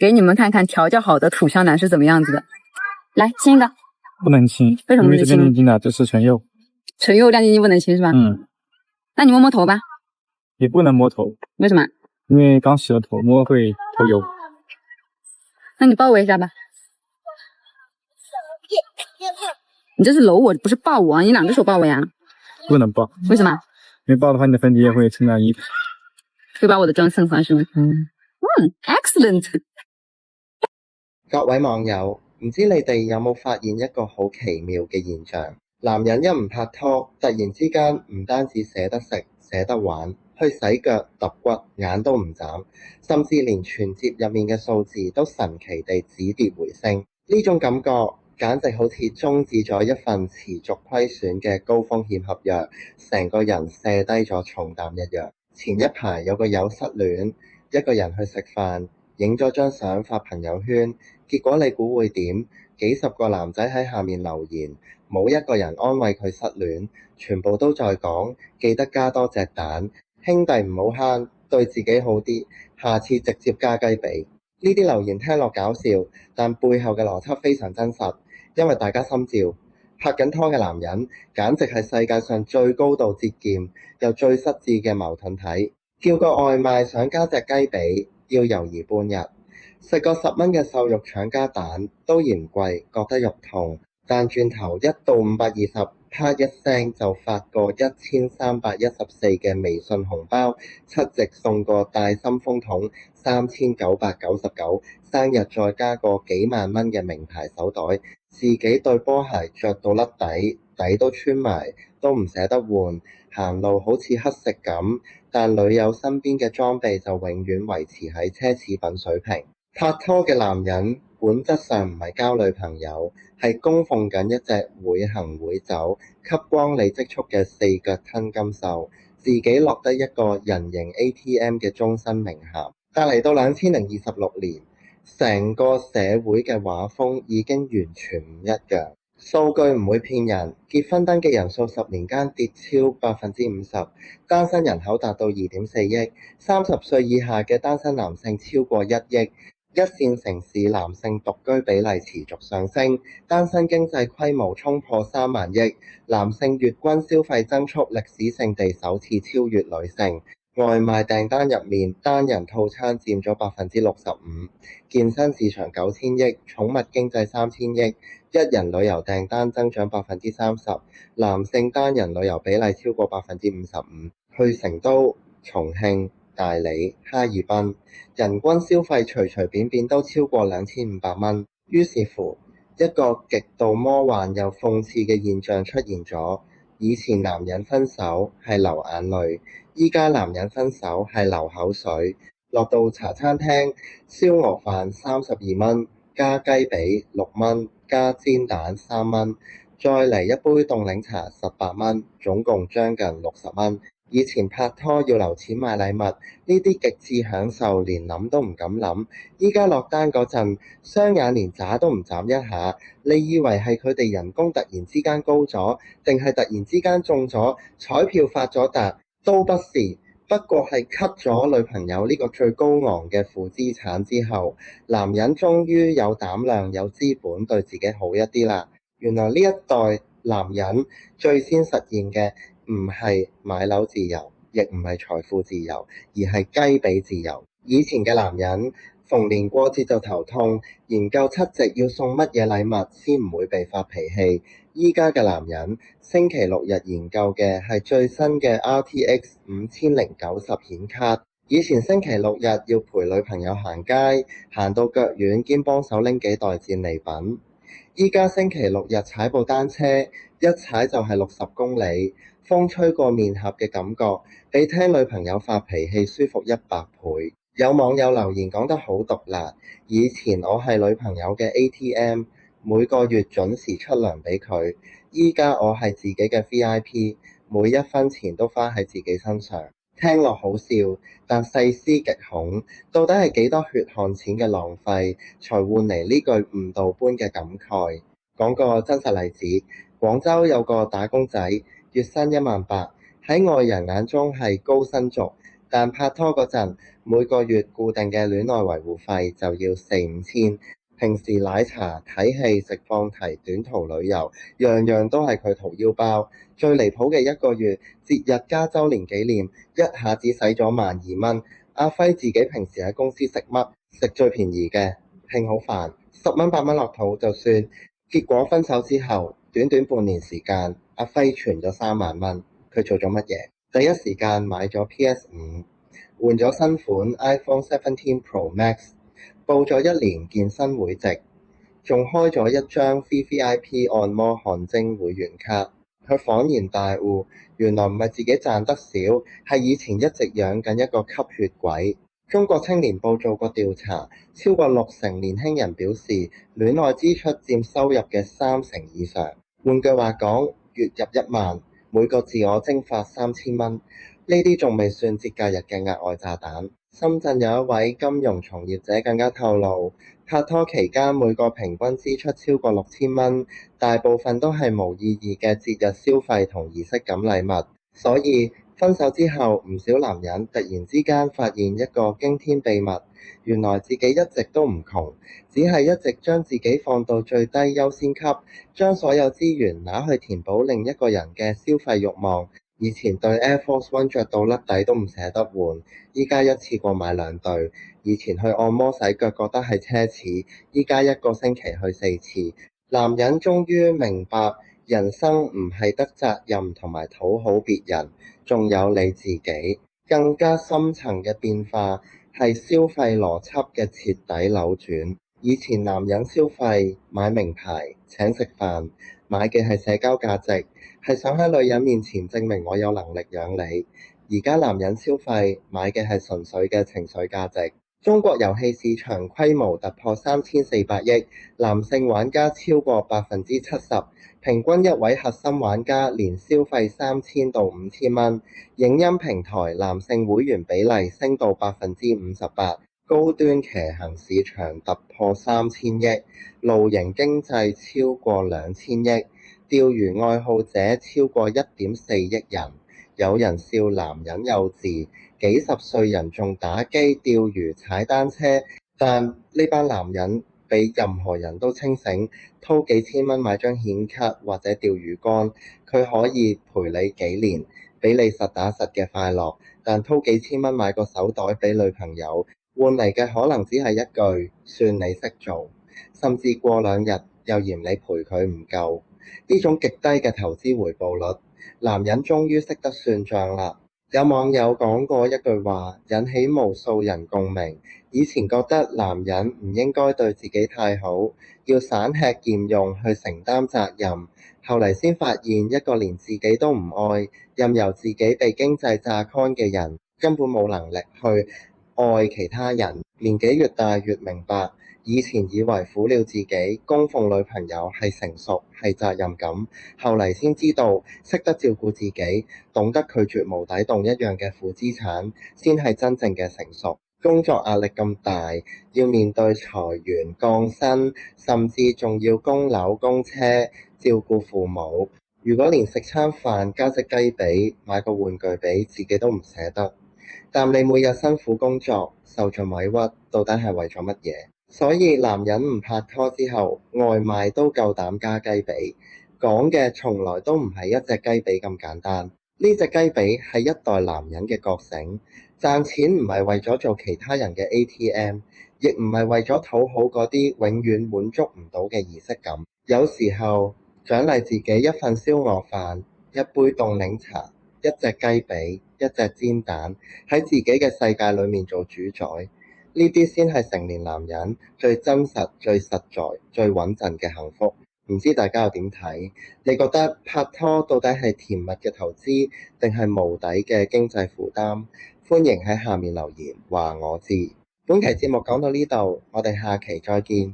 给你们看看调教好的土象男是怎么样子的。来亲一个。不能亲。为什么不能亲？因为这个亮晶晶的这是纯柚。纯柚亮晶晶不能亲是吧？那你摸摸头吧。也不能摸头。为什么？因为刚洗了头，摸会头油。那你抱我一下吧。你这是搂我，不是抱我啊！你两只手抱我呀。不能抱。为什么？因為抱的話，你的粉底液會蹭到衣服，會把我的妝蹭花是嗎？Excellent。各位網友，唔知你哋有冇發現一個好奇妙嘅現象？男人一唔拍拖，突然之間唔單止捨得食、捨得玩，去洗腳、揼骨，眼都唔眨，甚至連存摺入面嘅數字都神奇地止跌回升。呢種感覺簡直好似終止咗一份持續虧損嘅高風險合約，成個人卸低咗重擔一樣。前一排有個友失戀，一個人去食飯，影咗張相發朋友圈，結果你估會點？幾十個男仔喺下面留言，冇一個人安慰佢失戀，全部都在講記得加多隻蛋，兄弟唔好慳，對自己好啲，下次直接加雞髀。呢啲留言聽落搞笑，但背後嘅邏輯非常真實，因為大家心照，拍緊拖嘅男人簡直係世界上最高度節儉又最失智嘅矛盾體。叫個外賣想加隻雞髀，要猶豫半日；食個10蚊嘅瘦肉腸加蛋都嫌貴，覺得肉痛。但轉頭1到520，啪一聲就發個1314嘅微信紅包，7夕送個帶心風筒3999，生日再加個幾萬蚊嘅名牌手袋，自己對波鞋着到甩底，底都穿埋，都唔捨得換，行路好似乞食咁，但女友身邊嘅裝備就永遠維持喺奢侈品水平。拍拖嘅男人本質上唔係交女朋友，係供奉緊一隻會行會走、吸光你積蓄嘅4腳吞金獸，自己落得一個人形 ATM 嘅終身名銜。但嚟到2026年，成個社會嘅畫風已經完全唔一樣。數據唔會騙人，結婚登記人數10年間跌超50%，單身人口達到2.4億，30歲以下嘅單身男性超過1億。一線城市男性獨居比例持續上升，單身經濟規模衝破3萬億，男性月均消費增速歷史性地首次超越女性。外賣訂單入面，單人套餐佔咗65%，健身市場9000億，寵物經濟3000億，一人旅遊訂單增長30%，男性單人旅遊比例超過55%，去成都、重慶、大理、哈爾濱，人均消費隨隨便便都超過2500蚊。於是乎，一個極度魔幻又諷刺嘅現象出現咗。以前男人分手係流眼淚，依家男人分手係流口水。落到茶餐廳，燒鵝飯32蚊，加雞髀6蚊，加煎蛋3蚊，再嚟一杯凍檸茶18蚊，總共將近60蚊。以前拍拖要留錢買禮物，呢啲極致享受連諗都唔敢諗。依家落單嗰陣，雙眼連眨都唔眨一下，你以為係佢哋人工突然之間高咗，定係突然之間中咗彩票發咗達？都不是，不過係 cut 咗女朋友呢個最高昂嘅負資產之後，男人終於有膽量有資本對自己好一啲啦。原來呢一代男人最先實現嘅唔係買樓自由，亦唔係財富自由，而係雞髀自由。以前嘅男人逢年過節就頭痛，研究7夕要送乜嘢禮物先唔會被發脾氣。依家嘅男人星期六日研究嘅係最新嘅 RTX 5090顯卡。以前星期六日要陪女朋友行街，行到腳軟兼幫手拎幾袋戰利品。依家星期六日踩部單車，一踩就係60公里，風吹過面頰嘅感覺，比聽女朋友發脾氣舒服100倍。有網友留言講得好毒辣，以前我係女朋友嘅 ATM， 每個月準時出糧俾佢，依家我係自己嘅 VIP， 每一分錢都花喺自己身上。聽落好笑，但細思極恐，到底係幾多血汗錢嘅浪費，才換嚟呢句誤導般嘅感慨。講個真實例子，廣州有個打工仔，月薪18000，喺外人眼中係高薪族，但拍拖嗰陣，每個月固定嘅戀愛維護費就要4-5千，平時奶茶、睇戲、食放題、短途旅遊，樣樣都係佢掏腰包。最離譜嘅一個月，節日加週年紀念，一下子使咗12,000。阿輝自己平時喺公司食乜？食最便宜嘅慶好飯，10蚊8蚊落肚就算。結果分手之後，短短半年時間，阿輝存咗3萬蚊。佢做咗乜嘢？第一時間買咗 PS5，換咗新款 iPhone 17 Pro Max， 報咗1年健身會籍，仲開咗一張 VVIP 按摩汗蒸會員卡。佢恍然大悟，原來唔係自己賺得少，係以前一直養緊一個吸血鬼。中國青年報做過調查，超過60%年輕人表示戀愛支出佔收入嘅30%以上。換句話講，月入1萬，每個自我蒸發3000蚊。呢啲仲未算節假日嘅額外炸彈。深圳有一位金融從業者更加透露，拍拖期間每個平均支出超過6000蚊，大部分都係無意義嘅節日消費同儀式感禮物。所以分手之後，唔少男人突然之間發現一個驚天秘密，原來自己一直都唔窮，只係一直將自己放到最低優先級，將所有資源拿去填補另一個人嘅消費慾望。以前對 Air Force One 着到甩底都唔捨得換，依家一次過買2對。以前去按摩洗腳覺得係奢侈，依家一個星期去4次。男人終於明白，人生唔係得責任同埋討好別人，仲有你自己。更加深層嘅變化係消費邏輯嘅徹底扭轉。以前男人消費買名牌、請食飯，買嘅係社交價值，係想喺女人面前證明我有能力養你。而家男人消費買嘅係純粹嘅情緒價值。中國遊戲市場規模突破3400億，男性玩家超過70%，平均一位核心玩家年消費3000到5000蚊。影音平台男性會員比例升到58%，高端騎行市場突破3000億，露營經濟超過2000億，釣魚愛好者超過1.4億人。有人笑男人幼稚，幾十歲人仲打機、釣魚、踩單車，但呢班男人比任何人都清醒，掏幾千蚊買張顯卡或者釣魚竿，佢可以陪你幾年，俾你實打實嘅快樂。但掏幾千蚊買個手袋俾女朋友，換嚟嘅可能只係一句算你識做，甚至過2日又嫌你陪佢唔夠。呢種極低嘅投資回報率，男人終於識得算賬啦。有網友講過一句話，引起無數人共鳴。以前覺得男人唔應該對自己太好，要省吃儉用去承擔責任。後嚟先發現，一個連自己都唔愛，任由自己被經濟榨乾嘅人，根本冇能力去愛其他人。年紀越大越明白，以前以為苦了自己，供奉女朋友係成熟，係責任感。後嚟先知道，識得照顧自己，懂得拒絕無底洞一樣嘅負資產，先係真正嘅成熟。工作壓力咁大，要面對裁員、降薪，甚至仲要供樓、供車，照顧父母。如果連食餐飯加隻雞髀，買個玩具俾自己都唔捨得，但你每日辛苦工作，受盡委屈，到底係為咗乜嘢？所以男人唔拍拖之後，外賣都夠膽加雞髀，講嘅從來都唔係一隻雞髀咁簡單。呢隻雞髀係一代男人嘅覺醒，賺錢唔係為咗做其他人嘅 ATM， 亦唔係為咗討好嗰啲永遠滿足唔到嘅儀式感。有時候獎勵自己一份燒鵝飯、一杯凍檸茶、一隻雞髀、一隻煎蛋，喺自己嘅世界裏面做主宰。呢啲先係成年男人最真實、最實在、最穩陣嘅幸福。唔知大家又點睇？你覺得拍拖到底係甜蜜嘅投資，定係無底嘅經濟負擔？歡迎喺下面留言話我知。本期節目講到呢度，我哋下期再見。